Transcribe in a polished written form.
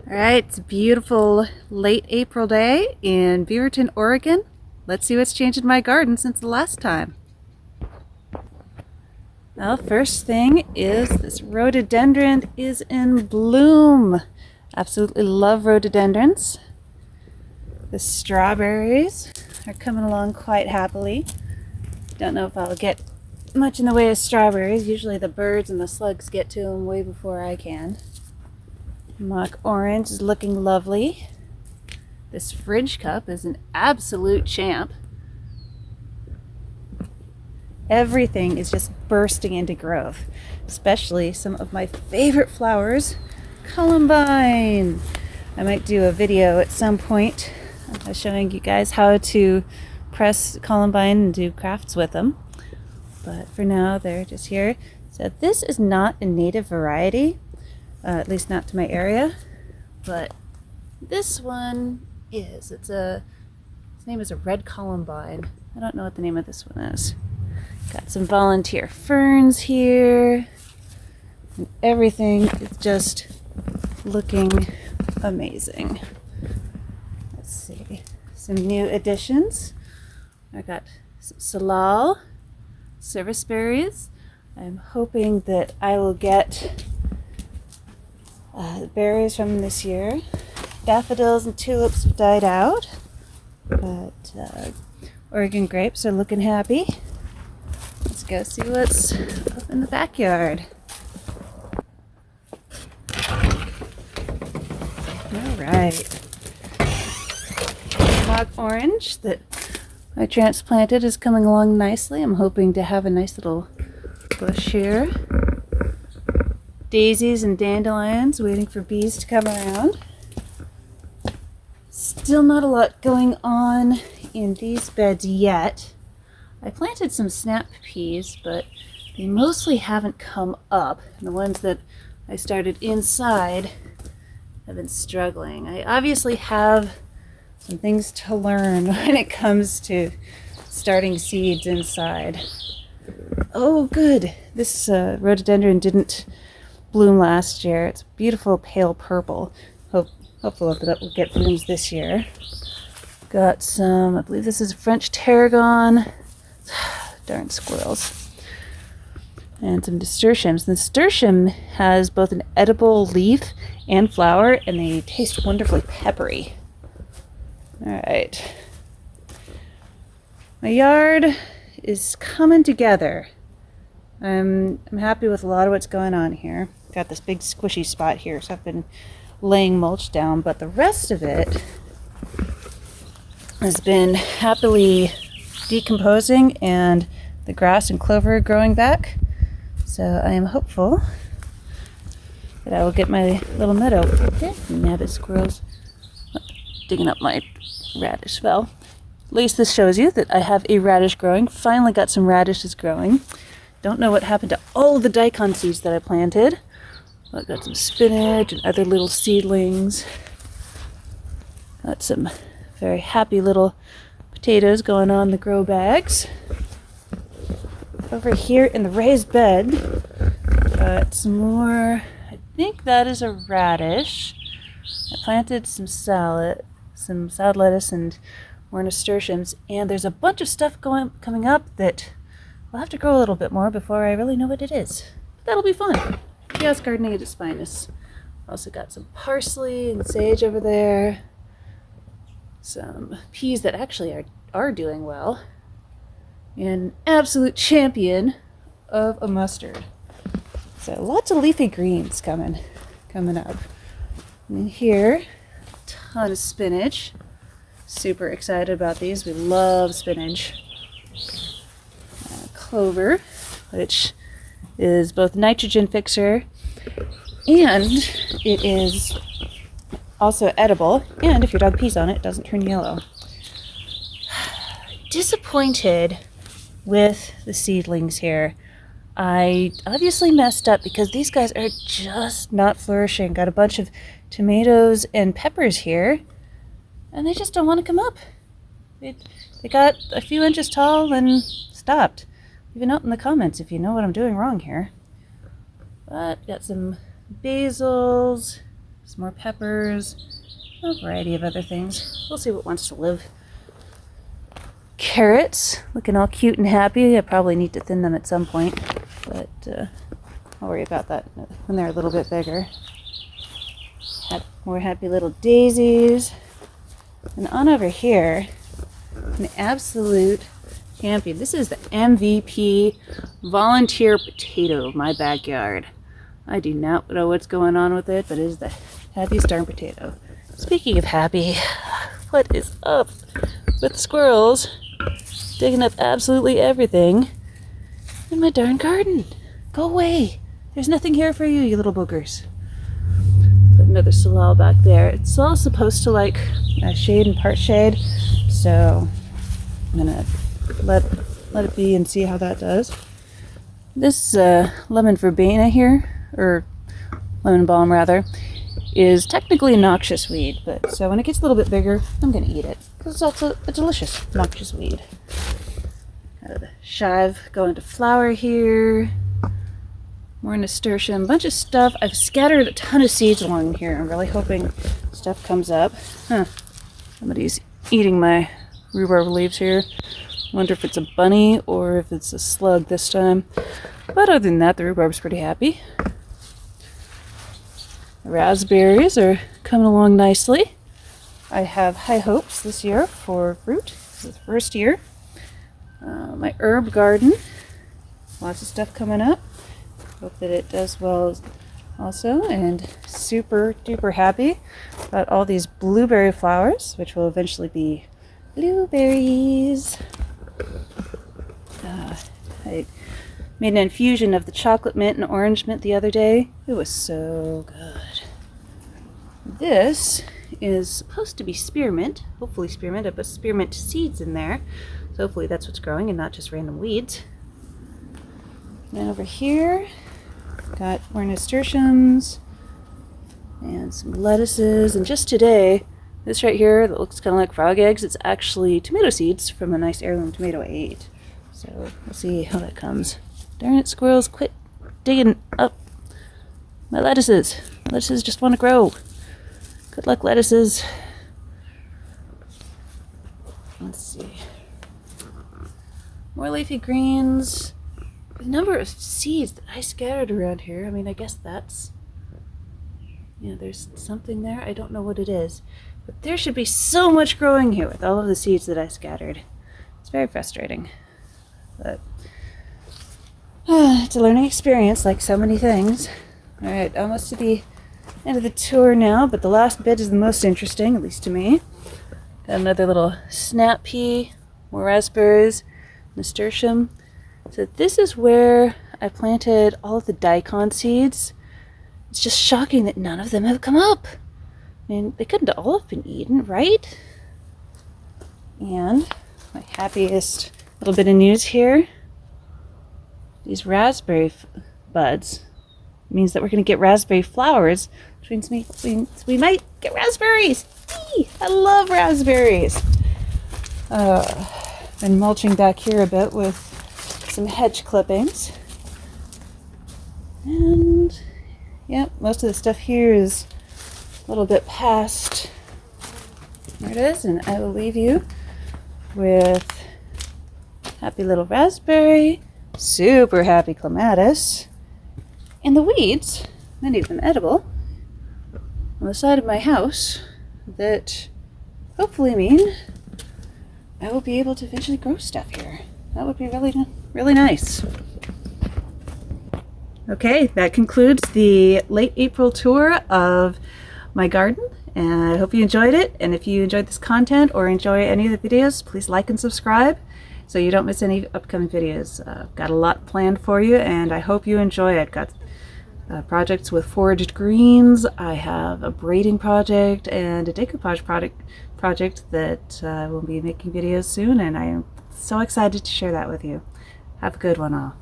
All right, it's a beautiful late April day in Beaverton, Oregon. Let's see what's changed in my garden since the last time. Well, first thing is this rhododendron is in bloom. Absolutely love rhododendrons. The strawberries are coming along quite happily. Don't know if I'll get much in the way of strawberries. Usually the birds and the slugs get to them way before I can. Mock orange is looking lovely. This fridge cup is an absolute champ. Everything is just bursting into growth, especially some of my favorite flowers, Columbine. I might do a video at some point showing you guys how to press Columbine and do crafts with them. But for now, they're just here. So this is not a native variety. At least not to my area, but this one is. Its name is a red columbine. I don't know what the name of this one is. Got some volunteer ferns here, and everything is just looking amazing. Let's see, some new additions. I got some salal, service berries. I'm hoping that I will get berries from this year. Daffodils and tulips have died out, but Oregon grapes are looking happy. Let's go see what's up in the backyard. Alright. Mock orange that I transplanted is coming along nicely. I'm hoping to have a nice little bush here. Daisies and dandelions waiting for bees to come around. Still not a lot going on in these beds yet. I planted some snap peas, but they mostly haven't come up. And the ones that I started inside have been struggling. I obviously have some things to learn when it comes to starting seeds inside. Oh, good. This rhododendron didn't bloom last year. It's beautiful pale purple. Hopeful that will get blooms this year. Got some, I believe this is French tarragon. Darn squirrels. And some nasturtiums. The nasturtium has both an edible leaf and flower, and they taste wonderfully peppery. Alright. My yard is coming together. I'm happy with a lot of what's going on here. Got this big squishy spot here, so I've been laying mulch down, but the rest of it has been happily decomposing and the grass and clover growing back. So I am hopeful that I will get my little meadow. Nabbit squirrels. Digging up my radish fell. At least this shows you that I have a radish growing. Finally got some radishes growing. Don't know what happened to all the daikon seeds that I planted. I've got some spinach and other little seedlings. Got some very happy little potatoes going on in the grow bags. Over here in the raised bed, got some more, I think that is a radish. I planted some salad lettuce and more nasturtiums, and there's a bunch of stuff coming up that I'll have to grow a little bit more before I really know what it is. But that'll be fun. Chaos gardening at its finest. Also got some parsley and sage over there. Some peas that actually are doing well. And an absolute champion of a mustard. So lots of leafy greens coming up. And here, a ton of spinach. Super excited about these. We love spinach. Clover, which is both nitrogen fixer and it is also edible, and if your dog pees on it, it doesn't turn yellow. Disappointed with the seedlings here. I obviously messed up because these guys are just not flourishing. Got a bunch of tomatoes and peppers here, and they just don't want to come up. They got a few inches tall and stopped. Leave a note in the comments if you know what I'm doing wrong here. But got some basils, some more peppers, a variety of other things. We'll see what wants to live. Carrots, looking all cute and happy. I probably need to thin them at some point, but I'll worry about that when they're a little bit bigger. More happy little daisies. And on over here, an absolute champion. This is the MVP volunteer potato of my backyard. I do not know what's going on with it, but it is the happiest darn potato. Speaking of happy, what is up with the squirrels digging up absolutely everything in my darn garden? Go away. There's nothing here for you, you little boogers. Put another salal back there. It's all supposed to like shade and part shade, so I'm gonna let it be and see how that does. This lemon verbena here, or lemon balm rather, is technically a noxious weed, but so when it gets a little bit bigger, I'm gonna eat it because it's also a delicious noxious weed. The chive going to flower here. More nasturtium, a bunch of stuff. I've scattered a ton of seeds along here. I'm really hoping stuff comes up. Somebody's eating my rhubarb leaves here. Wonder if it's a bunny or if it's a slug this time. But other than that, the rhubarb's pretty happy. The raspberries are coming along nicely. I have high hopes this year for fruit. This is the first year. My herb garden, lots of stuff coming up. Hope that it does well also, and super duper happy about all these blueberry flowers, which will eventually be blueberries. I made an infusion of the chocolate mint and orange mint the other day. It was so good. This is supposed to be spearmint, hopefully spearmint. I put spearmint seeds in there, so hopefully that's what's growing and not just random weeds. And over here, got more nasturtiums and some lettuces. And just today, this right here that looks kind of like frog eggs, it's actually tomato seeds from a nice heirloom tomato I ate. So we'll see how that comes. Darn it, squirrels, quit digging up my lettuces. Lettuces just want to grow. Good luck, lettuces. Let's see. More leafy greens. The number of seeds that I scattered around here, I mean, I guess that's, yeah, there's something there. I don't know what it is. But there should be so much growing here with all of the seeds that I scattered. It's very frustrating. But it's a learning experience, like so many things. All right, almost to the end of the tour now, but the last bit is the most interesting, at least to me. Got another little snap pea, more raspberries, nasturtium. So this is where I planted all of the daikon seeds. It's just shocking that none of them have come up. I mean, they couldn't all have been eaten, right? And my happiest little bit of news here, these raspberry buds means that we're going to get raspberry flowers, which means we might get raspberries. Eee! I love raspberries. Been mulching back here a bit with some hedge clippings. And yeah, most of the stuff here is a little bit past. There it is, and I will leave you with happy little raspberry, super happy clematis, and the weeds, many of them edible, on the side of my house that hopefully mean I will be able to eventually grow stuff here. That would be really nice. Okay, that concludes the late April tour of my garden, and I hope you enjoyed it. And if you enjoyed this content or enjoy any of the videos, please like and subscribe so you don't miss any upcoming videos. I've got a lot planned for you, and I hope you enjoy it. I've got projects with foraged greens. I have a braiding project and a decoupage project that I will be making videos soon, and I am so excited to share that with you. Have a good one all.